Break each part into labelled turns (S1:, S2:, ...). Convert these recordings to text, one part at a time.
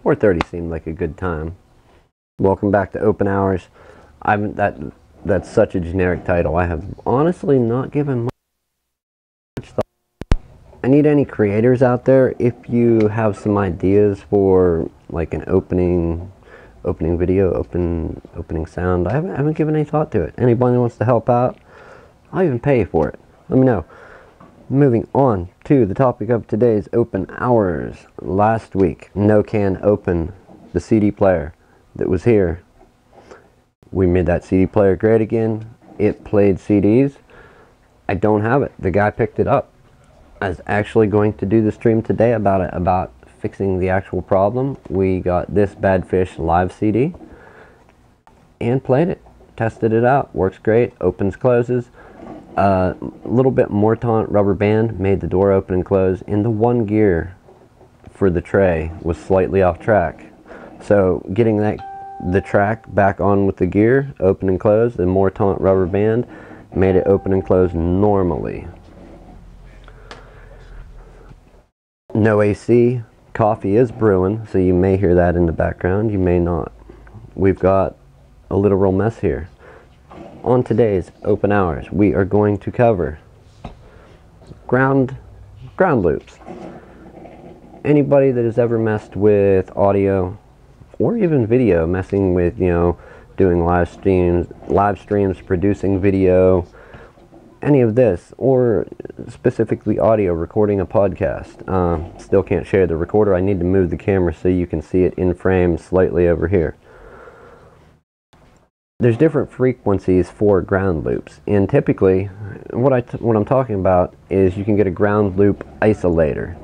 S1: 4:30 seemed like a good time. Welcome back to Open Hours. That's such a generic title. I have honestly not given much thought. I need any creators out there. If you have some ideas for like an opening video, opening sound, I haven't given any thought to it. Anybody who wants to help out, I'll even pay you for it. Let me know. Moving on to the topic of today's Open Hours. Last week, No Can opened the CD player that was here. We made that CD player great again. It played CDs. I don't have it. The guy picked it up. I was actually going to do the stream today about fixing the actual problem. We got this Badfish live CD and played it. Tested it out. Works great. Opens, closes. A little bit Mortant rubber band made the door open and close, and the one gear for the tray was slightly off track. So getting the track back on with the gear, open and close, the Mortant rubber band made it open and close normally. No AC. Coffee is brewing, so you may hear that in the background, you may not. We've got a literal mess here. On today's Open Hours, we are going to cover ground loops. Anybody that has ever messed with audio or even video, messing with, doing live streams, producing video, any of this, or specifically audio, recording a podcast. Still can't share the recorder. I need to move the camera so you can see it in frame slightly over here. There's different frequencies for ground loops, and typically what I'm talking about is you can get a ground loop isolator.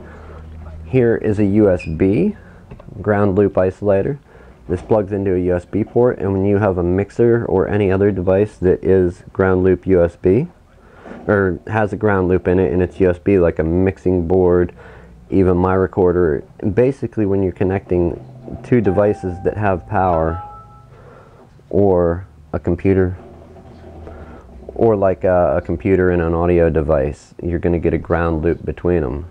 S1: Here is a USB ground loop isolator. This plugs into a USB port, and when you have a mixer or any other device that is ground loop USB or has a ground loop in it and it's USB, like a mixing board, even my recorder, basically when you're connecting two devices that have power, or a computer, or like a computer and an audio device, you're going to get a ground loop between them.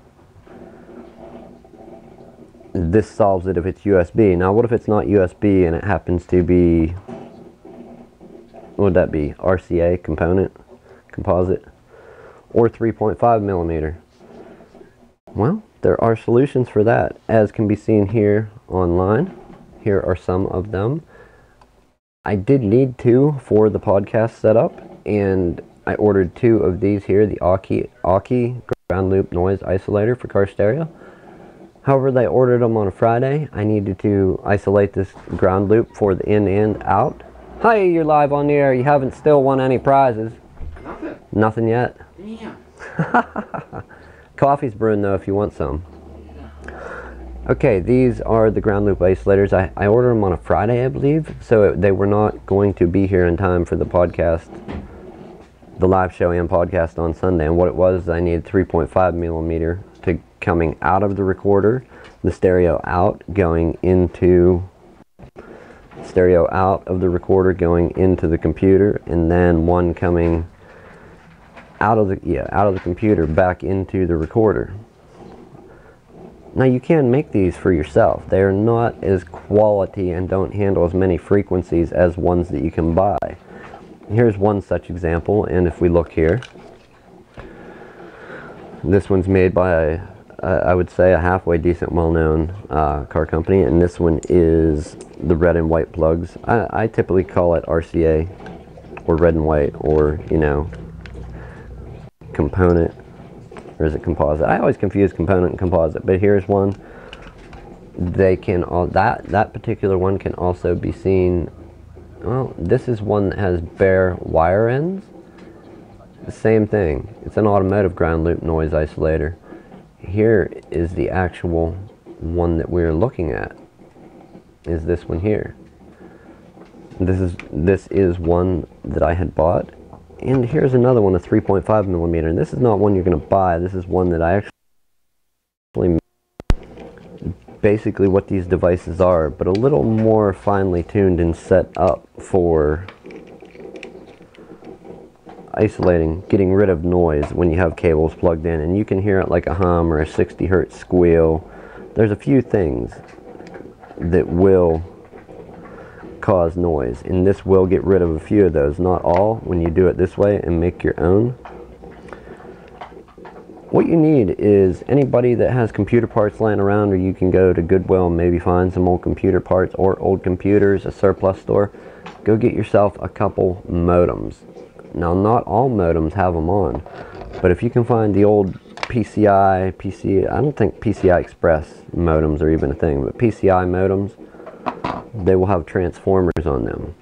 S1: This solves it if it's USB. Now what if it's not USB and it happens to be, what would that be, RCA composite, or 3.5 millimeter? Well, there are solutions for that, as can be seen here online. Here are some of them. I did need two for the podcast setup, and I ordered two of these here, the Aukey ground loop noise isolator for car stereo. However, they ordered them on a Friday. I needed to isolate this ground loop for the in and out. Hi, you're live on the air. You haven't still won any prizes.
S2: Nothing.
S1: Nothing yet?
S2: Yeah.
S1: Coffee's brewing though if you want some. Okay, these are the ground loop isolators. I ordered them on a Friday, I believe, so they were not going to be here in time for the podcast, the live show and podcast on Sunday. And what it was, I needed 3.5 millimeter to coming out of the recorder, the stereo out going into stereo out of the recorder going into the computer, and then one coming out of the computer back into the recorder. Now you can make these for yourself. They are not as quality and don't handle as many frequencies as ones that you can buy. Here's one such example, and if we look here, this one's made by I would say a halfway decent, well-known car company, and this one is the red and white plugs. I typically call it RCA or red and white, or component. Or is it composite? I always confuse component and composite, but here's one. They can that particular one can also be seen. Well, this is one that has bare wire ends. The same thing. It's an automotive ground loop noise isolator. Here is the actual one that we're looking at. Is this one here? This is one that I had bought. And here's another one, a 3.5 millimeter. And this is not one you're going to buy. This is one that I actually basically what these devices are, but a little more finely tuned and set up for isolating, getting rid of noise when you have cables plugged in. And you can hear it like a hum or a 60 hertz squeal. There's a few things. that will cause noise, and this will get rid of a few of those, not all, when you do it this way and make your own. What you need is anybody that has computer parts laying around, or you can go to Goodwill and maybe find some old computer parts or old computers, a surplus store. Go get yourself a couple modems. Now, not all modems have them on, but if you can find the old PCI, I don't think PCI Express modems are even a thing, but PCI modems, they will have transformers on them.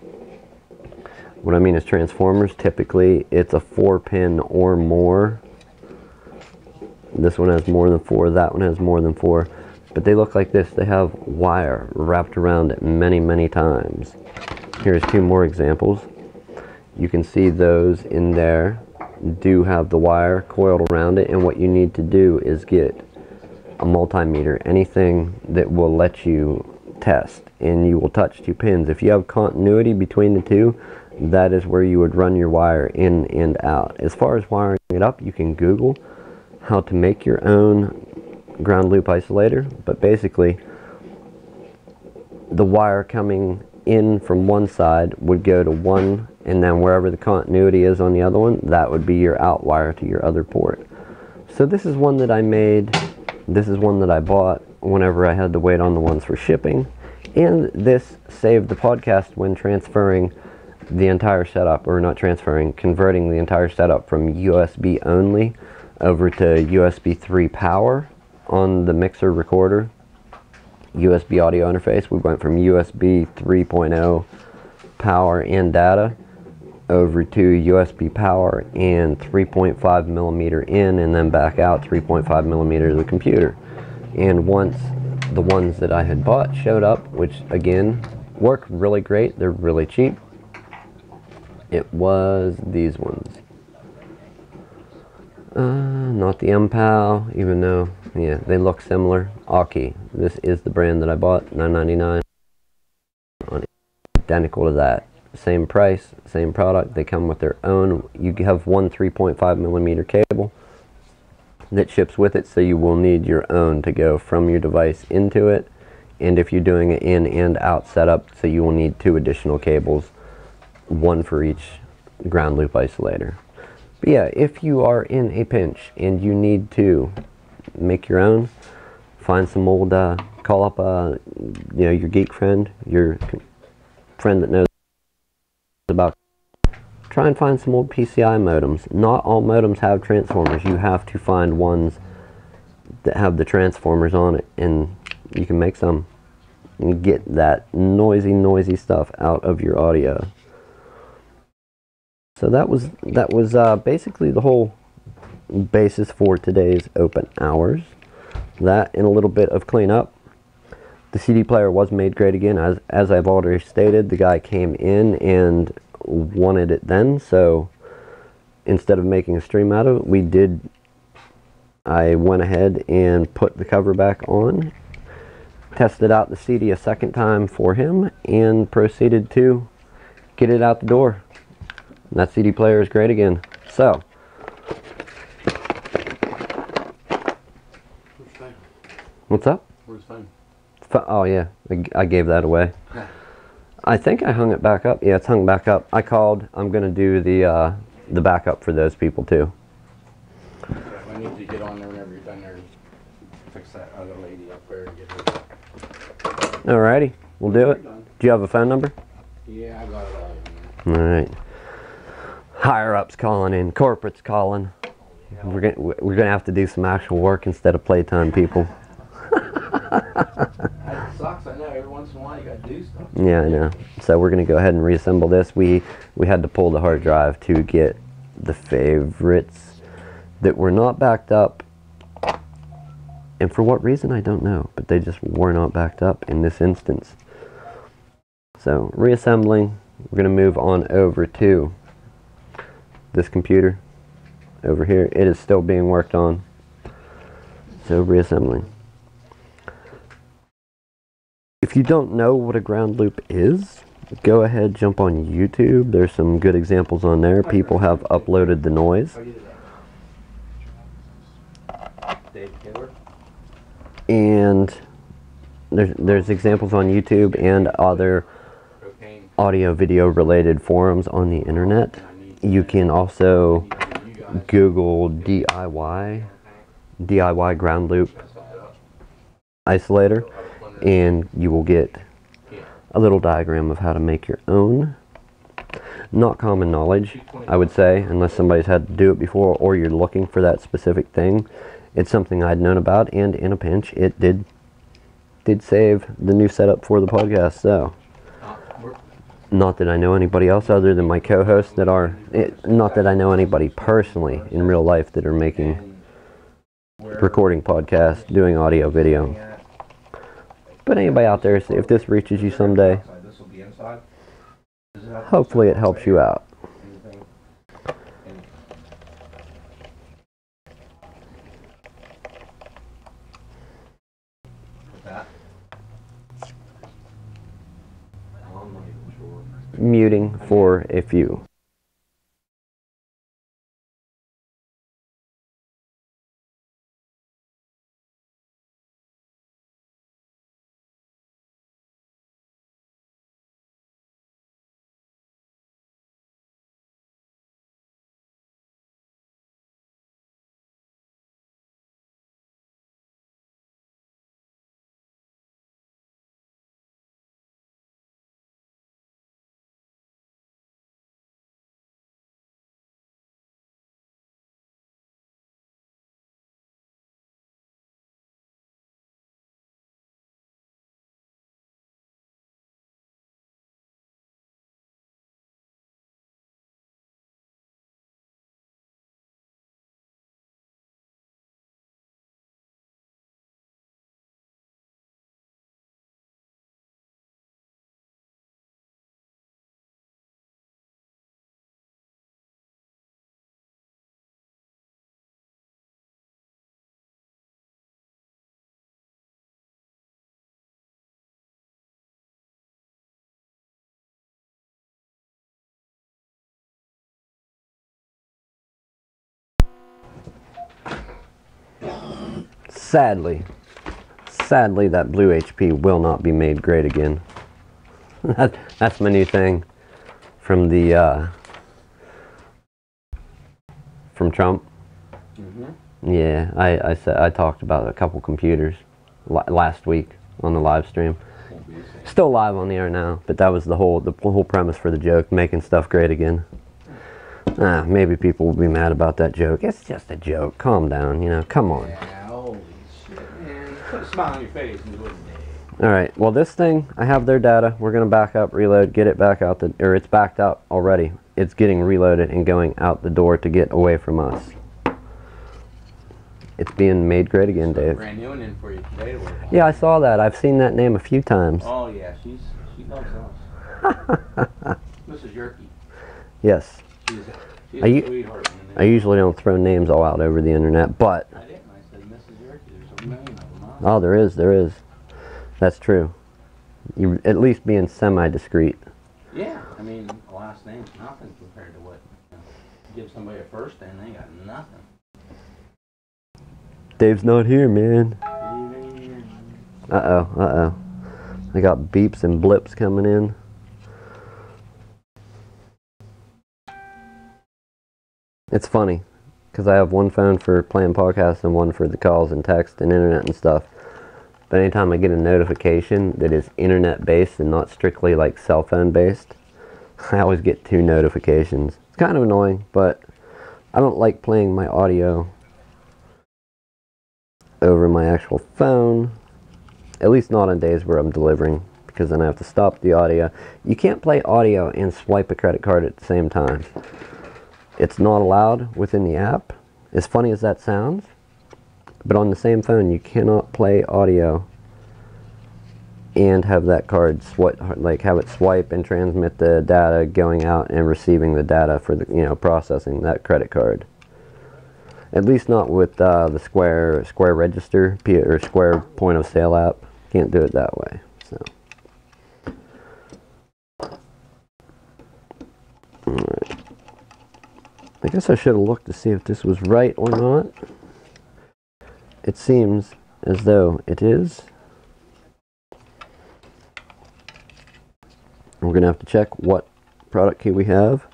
S1: What I mean is transformers, typically it's a 4-pin or more. This one has more than 4, that one has more than 4, but they look like this. They have wire wrapped around it many, many times. Here's 2 more examples. You can see those in there do have the wire coiled around it, and what you need to do is get a multimeter, anything that will let you test, and you will touch 2 pins. If you have continuity between the 2, that is where you would run your wire in and out. As far as wiring it up, you can Google how to make your own ground loop isolator, but basically the wire coming in from one side would go to one, and then wherever the continuity is on the other one, that would be your out wire to your other port. So this is one that I made, this is one that I bought whenever I had to wait on the ones for shipping, and this saved the podcast when transferring the entire setup, or not transferring, converting the entire setup from USB only over to USB 3 power on the mixer recorder. USB audio interface, we went from USB 3.0 power and data over to USB power and 3.5 millimeter in, and then back out 3.5 millimeter to the computer. And once the ones that I had bought showed up, which again work really great, they're really cheap, it was these ones. Not the MPOW, even though, yeah, they look similar. Aki. This is the brand that I bought, $9.99. Identical to that. Same price, same product. They come with their own. You have one 3.5 millimeter cable that ships with it, so you will need your own to go from your device into it. And if you're doing an in and out setup, so you will need 2 additional cables, one for each ground loop isolator. But yeah, if you are in a pinch and you need to make your own, find some old, call up your geek friend, your friend that knows about, try and find some old PCI modems. Not all modems have transformers. You have to find ones that have the transformers on it, and you can make some and get that noisy stuff out of your audio. So that was basically the whole basis for today's open hours. That and a little bit of cleanup. The CD player was made great again, as I've already stated. The guy came in and wanted it then, so instead of making a stream out of it, I went ahead and put the cover back on, tested out the CD a second time for him, and proceeded to get it out the door. And that CD player is great again. So, what's up?
S2: Where's the phone?
S1: Oh yeah, I gave that away. I think I hung it back up. Yeah, it's hung back up. I called. I'm gonna do the backup for those people too.
S2: Okay, I need you to get on there whenever you're done there. Fix that other lady up there and get her.
S1: Alrighty, we'll do it. Do you have a phone number?
S2: Yeah, I got it all.
S1: Alright. Higher ups calling in, corporate's calling. Yeah. We're gonna have to do some actual work instead of playtime, people.
S2: That sucks. I know. Every once in a while you gotta do stuff.
S1: Yeah, I know. So we're gonna go ahead and reassemble this. We had to pull the hard drive to get the favorites that were not backed up, and for what reason I don't know, but they just were not backed up in this instance. So reassembling. We're gonna move on over to this computer over here. It is still being worked on. So reassembling. If you don't know what a ground loop is, go ahead, jump on YouTube. There's some good examples on there. People have uploaded the noise. And there's examples on YouTube and other
S2: Cocaine.
S1: audio video related forums on the internet.
S2: And I need
S1: You can also
S2: you guys.
S1: Google DIY ground loop isolator, and you will get a little diagram of how to make your own. Not common knowledge, I would say, unless somebody's had to do it before or you're looking for that specific thing. It's something I'd known about, and in a pinch it did save the new setup for the podcast. So not that I know anybody else other than my co-hosts that are, not that I know anybody personally in real life that are making, recording podcasts, doing audio, video. But anybody out there, if this reaches you someday, hopefully it helps you out. Muting for a few. Sadly, that blue HP will not be made great again. That's my new thing from the from Trump. Yeah, I talked about a couple computers last week on the live stream. Still live on the air now, but that was the whole premise for the joke, making stuff great again. Maybe people will be mad about that joke. It's just a joke. Calm down, you know. Come on.
S2: Yeah, holy shit, man. Put a smile on your face and do it.
S1: Alright, well this thing, I have their data. We're going to back up, reload, get it back out or it's backed up already. It's getting reloaded and going out the door to get away from us. It's being made great again, Dave.
S2: Brand new one in for you today to work on.
S1: Yeah, I saw that. I've seen that name a few times.
S2: Oh yeah, she loves us. Mrs. Yerke.
S1: Yes.
S2: She's a sweetheart.
S1: I usually don't throw names all out over the internet, but...
S2: I didn't. I said Mrs. Yerke. There's a million of them. Huh?
S1: Oh, there is. That's true. You at least being semi-discreet.
S2: Yeah, I mean, the last name's nothing compared to what, you know, give somebody a first name, they got nothing.
S1: Dave's not here, man. Uh-oh. I got beeps and blips coming in. It's funny, because I have one phone for playing podcasts and one for the calls and text and internet and stuff. But anytime I get a notification that is internet-based and not strictly like cell phone-based, I always get two notifications. It's kind of annoying, but I don't like playing my audio over my actual phone, at least not on days where I'm delivering, because then I have to stop the audio. You can't play audio and swipe a credit card at the same time. It's not allowed within the app, as funny as that sounds. But on the same phone, you cannot play audio and have that card have it swipe and transmit the data going out and receiving the data for the, you know, processing that credit card. At least not with the Square Register or Square Point of Sale app. Can't do it that way. So, all right. I guess I should have looked to see if this was right or not. It seems as though it is. We're going to have to check what product key we have.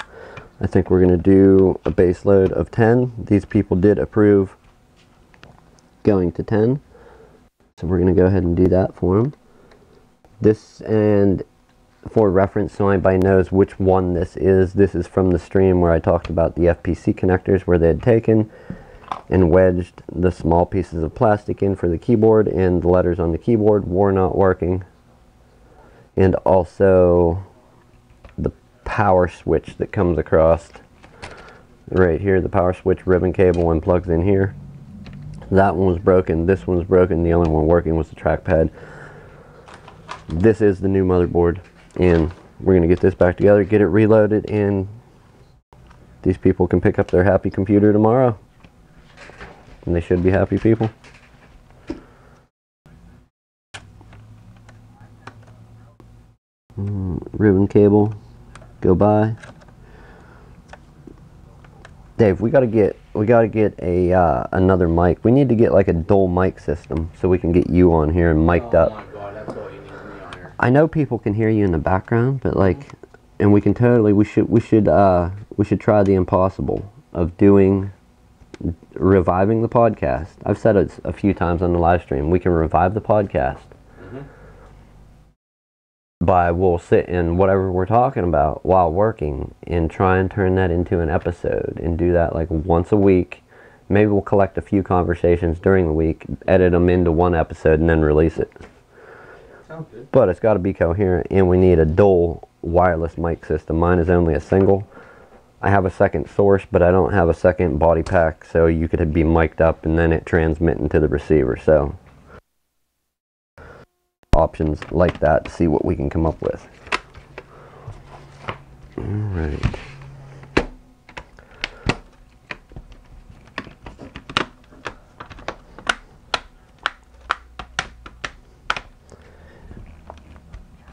S1: I think we're going to do a base load of 10. These people did approve going to 10. So we're going to go ahead and do that for them. This, and for reference, so anybody knows which one this is from the stream where I talked about the FPC connectors, where they had taken and wedged the small pieces of plastic in for the keyboard, and the letters on the keyboard were not working. And also the power switch that comes across right here, the power switch ribbon cable and plugs in here. That one was broken, this one's broken, the only one working was the trackpad. This is the new motherboard, and we're going to get this back together, get it reloaded, and these people can pick up their happy computer tomorrow. And they should be happy people. Ribbon cable, go by. Dave, we gotta get a another mic. We need to get like a dual mic system so we can get you on here and mic'd up.
S2: Oh my god, that's all you need me on here.
S1: I know people can hear you in the background, but like, and we can totally, we should try the impossible of reviving the podcast. I've said it a few times on the live stream. We can revive the podcast by, we'll sit in whatever we're talking about while working and try and turn that into an episode, and do that like once a week. Maybe we'll collect a few conversations during the week, edit them into one episode, and then release it.
S2: Sounds good.
S1: But it's got to be coherent, and we need a dual wireless mic system. Mine is only a single. I have a second source, but I don't have a second body pack, so you could be mic'd up and then it transmitting to the receiver. So options like that to see what we can come up with. All right.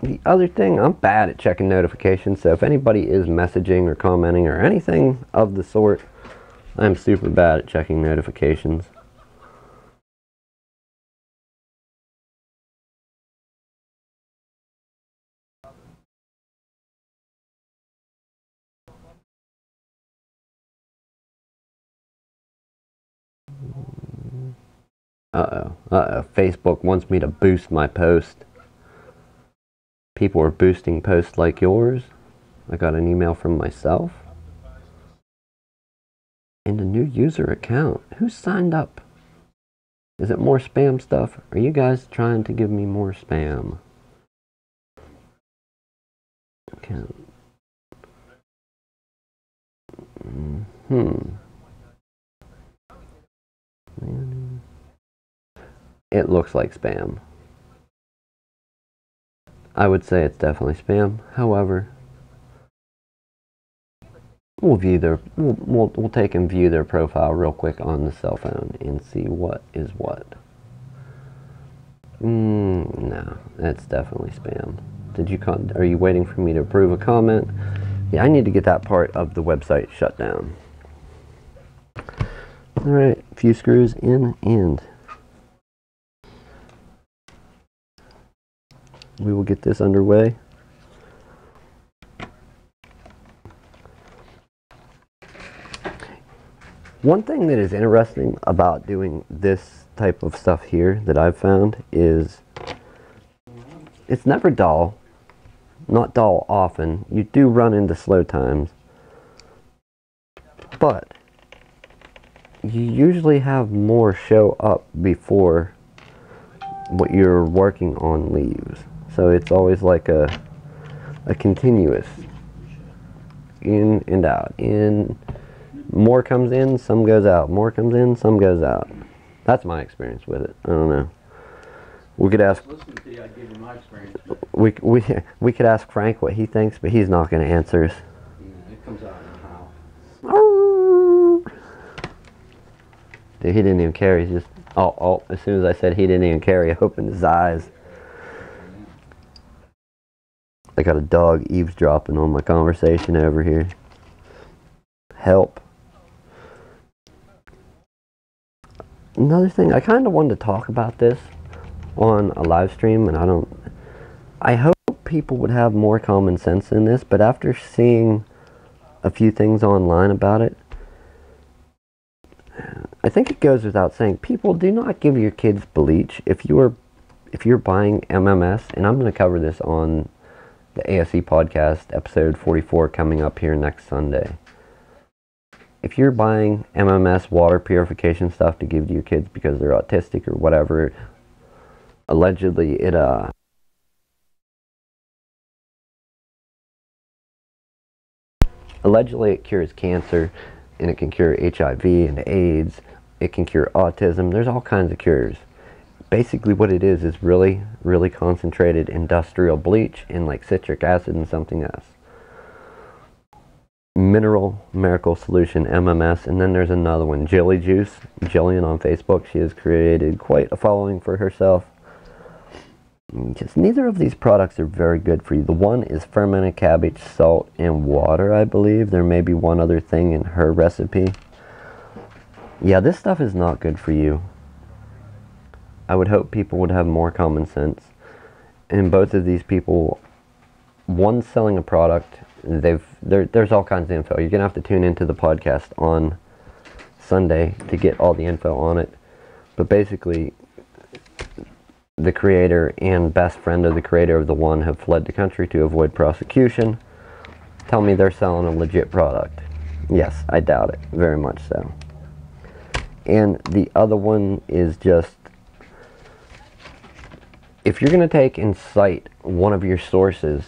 S1: The other thing, I'm bad at checking notifications, so if anybody is messaging or commenting or anything of the sort, I'm super bad at checking notifications. Facebook wants me to boost my post. People are boosting posts like yours. I got an email from myself. And a new user account. Who signed up? Is it more spam stuff? Are you guys trying to give me more spam? Account. It looks like spam. I would say it's definitely spam. However, we'll take and view their profile real quick on the cell phone and see what is what. No, that's definitely spam. Are you waiting for me to approve a comment? Yeah, I need to get that part of the website shut down. All right, a few screws in, and we will get this underway. One thing that is interesting about doing this type of stuff here that I've found is it's never dull. Not dull often. You do run into slow times, but you usually have more show up before what you're working on leaves. So it's always like a continuous in and out. In more comes in, some goes out. More comes in, some goes out. That's my experience with it. I don't know. We could ask.
S2: Listening to you, I give you my experience.
S1: We could ask Frank what he thinks, but he's not going to answer us.
S2: Yeah, it comes out in the house.
S1: Dude, he didn't even care. He's just as soon as I said he didn't even care, he opened his eyes. I got a dog eavesdropping on my conversation over here. Help. Another thing, I kind of wanted to talk about this on a live stream, and I hope people would have more common sense in this, but after seeing a few things online about it, I think it goes without saying, people, do not give your kids bleach. If you're buying MMS, and I'm going to cover this on the ASE podcast, episode 44, coming up here next Sunday. If you're buying MMS water purification stuff to give to your kids because they're autistic or whatever, allegedly it cures cancer, and it can cure HIV and AIDS. It can cure autism. There's all kinds of cures. Basically what it is really, really concentrated industrial bleach in like citric acid and something else. Mineral Miracle Solution, MMS, and then there's another one, Jelly Juice. Jillian on Facebook, she has created quite a following for herself. Just neither of these products are very good for you. The one is fermented cabbage, salt, and water, I believe. There may be one other thing in her recipe. Yeah, this stuff is not good for you. I would hope people would have more common sense. And both of these people, one's selling a product. There's all kinds of info. You're going to have to tune into the podcast on Sunday to get all the info on it. But basically, the creator and best friend of the creator of the one have fled the country to avoid prosecution. Tell me they're selling a legit product. Yes, I doubt it. Very much so. And the other one is just, if you're going to take and cite one of your sources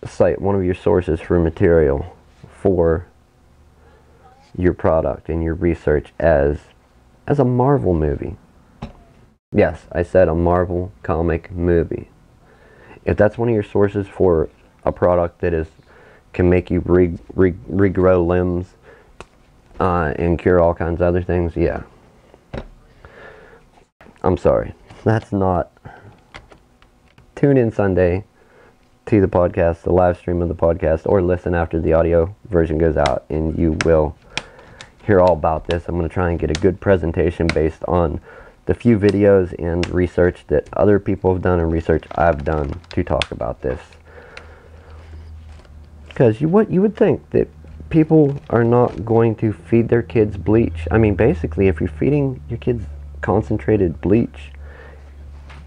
S1: for material for your product and your research as a Marvel movie. Yes, I said a Marvel comic movie. If that's one of your sources for a product that can make you regrow limbs and cure all kinds of other things, yeah. I'm sorry. That's not. Tune in Sunday to the podcast, the live stream of the podcast, or listen after the audio version goes out, and you will hear all about this. I'm going to try and get a good presentation based on the few videos and research that other people have done and research I've done to talk about this. Because you would think that people are not going to feed their kids bleach. I mean, basically, if you're feeding your kids concentrated bleach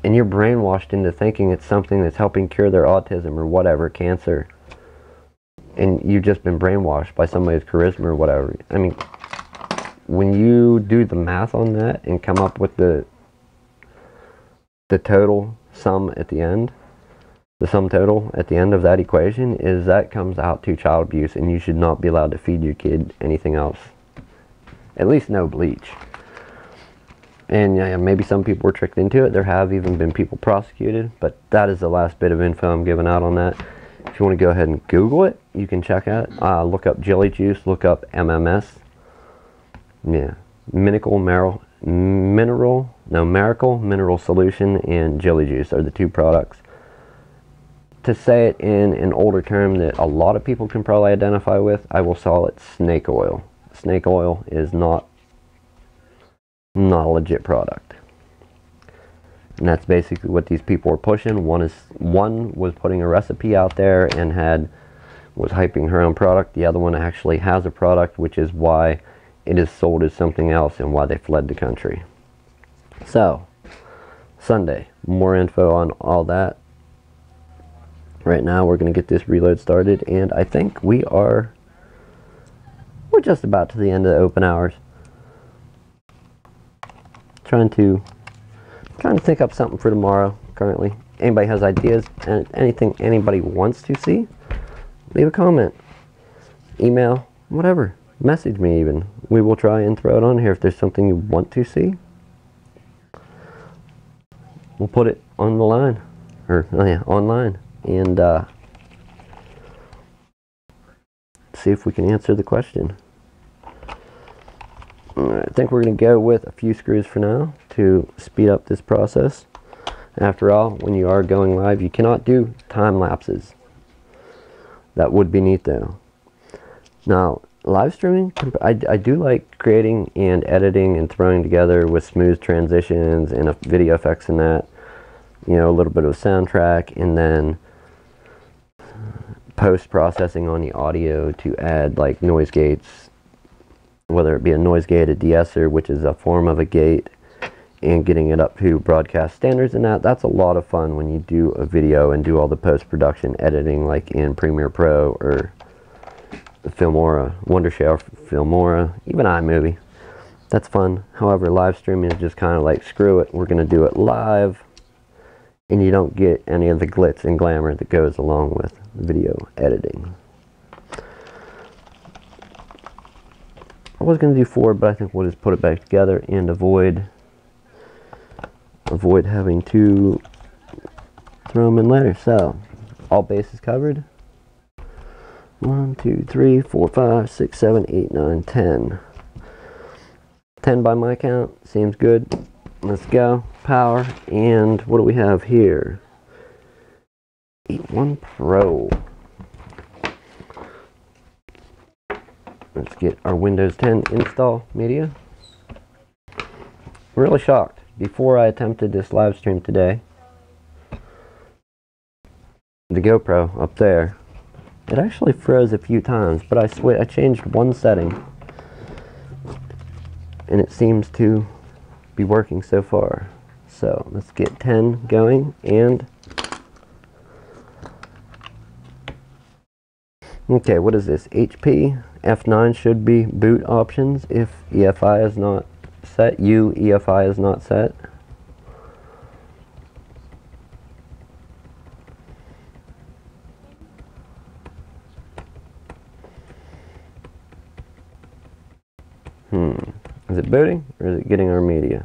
S1: and you're brainwashed into thinking it's something that's helping cure their autism or whatever, cancer, and you've just been brainwashed by somebody's charisma or whatever. I mean, when you do the math on that and come up with the total sum at the end, the sum total at the end of that equation is that comes out to child abuse, and you should not be allowed to feed your kid anything else. At least no bleach. And yeah, maybe some people were tricked into it. There have even been people prosecuted, but that is the last bit of info I'm giving out on that. If you want to go ahead and Google it, you can check out. Look up Jelly Juice, look up MMS. Yeah, Miracle Mineral Solution and Jelly Juice are the two products. To say it in an older term that a lot of people can probably identify with, I will call it snake oil. Snake oil is not a legit product. And that's basically what these people are pushing. One was putting a recipe out there and was hyping her own product. The other one actually has a product, which is why it is sold as something else and why they fled the country. So, Sunday, more info on all that. Right now, we're going to get this reload started, and I think we're just about to the end of the open hours. Trying to think up something for tomorrow. Currently, anybody has ideas and anything anybody wants to see, leave a comment, email, whatever. Message me even. We will try and throw it on here if there's something you want to see. We'll put it on the line, online, and see if we can answer the question. I think we're going to go with a few screws for now to speed up this process. After all, when you are going live, you cannot do time lapses. That would be neat though. Now, live streaming, I do like creating and editing and throwing together with smooth transitions and video effects and that. you know, a little bit of a soundtrack, and then post-processing on the audio to add like noise gates, whether it be a noise gate, a de-esser, which is a form of a gate, and getting it up to broadcast standards. And that's a lot of fun when you do a video and do all the post-production editing like in Premiere Pro or Filmora, Wondershare, Filmora, even iMovie. That's fun. However, live streaming is just kind of like, screw it, we're going to do it live, and you don't get any of the glitz and glamour that goes along with video editing. I was going to do 4, but I think we'll just put it back together and avoid having to throw them in later. So, all bases covered. 1, 2, 3, 4, 5, 6, 7, 8, 9, 10. 10 by my count. Seems good. Let's go. Power. And what do we have here? 8.1 Pro. Let's get our Windows 10 install media. I'm really shocked. Before I attempted this live stream today, the GoPro up there, it actually froze a few times, but I changed one setting, and it seems to be working so far. So let's get 10 going, and okay, what is this? HP F9 should be boot options if EFI is not set. EFI is not set. Is it booting, or is it getting our media?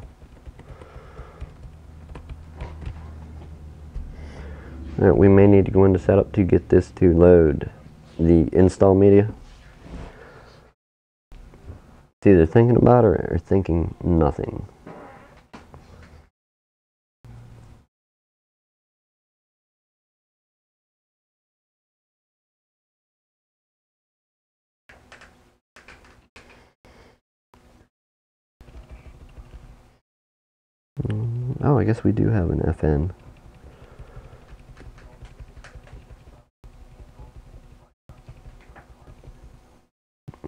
S1: Alright, we may need to go into setup to get this to load the install media. It's either thinking about it or thinking nothing. Oh, I guess we do have an FN.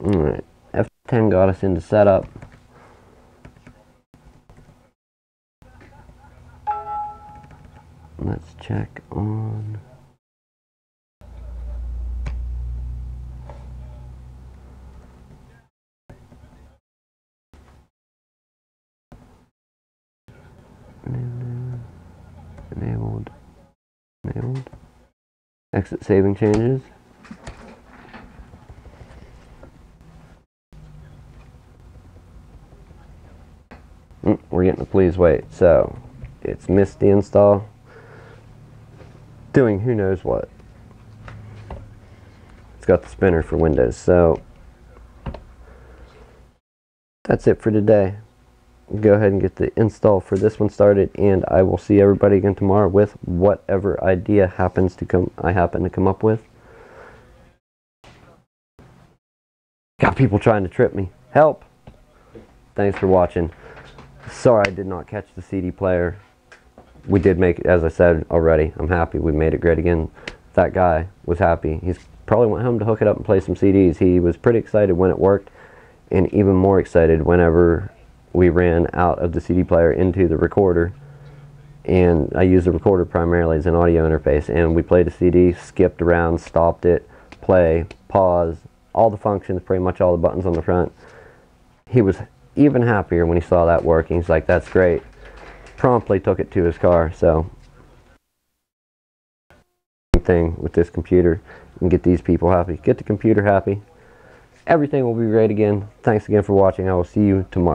S1: Alright, F10 got us into setup. Let's check on enabled. Exit saving changes. We're getting a please wait. So it's missed the install, doing who knows what. It's got the spinner for Windows. So that's it for today. Go ahead and get the install for this one started, and I will see everybody again tomorrow with whatever idea I happen to come up with. Got people trying to trip me. Help! Thanks for watching. Sorry I did not catch the CD player. We did make it, as I said already. I'm happy we made it great again. That guy was happy. He's probably went home to hook it up and play some CDs. He was pretty excited when it worked, and even more excited whenever we ran out of the CD player into the recorder. And I used the recorder primarily as an audio interface, and we played a CD, skipped around, stopped it, play, pause, all the functions, pretty much all the buttons on the front. He was even happier when he saw that working. He's like, that's great. Promptly took it to his car. So thing with this computer and get these people happy, get the computer happy, everything will be great again. Thanks again for watching. I will see you tomorrow.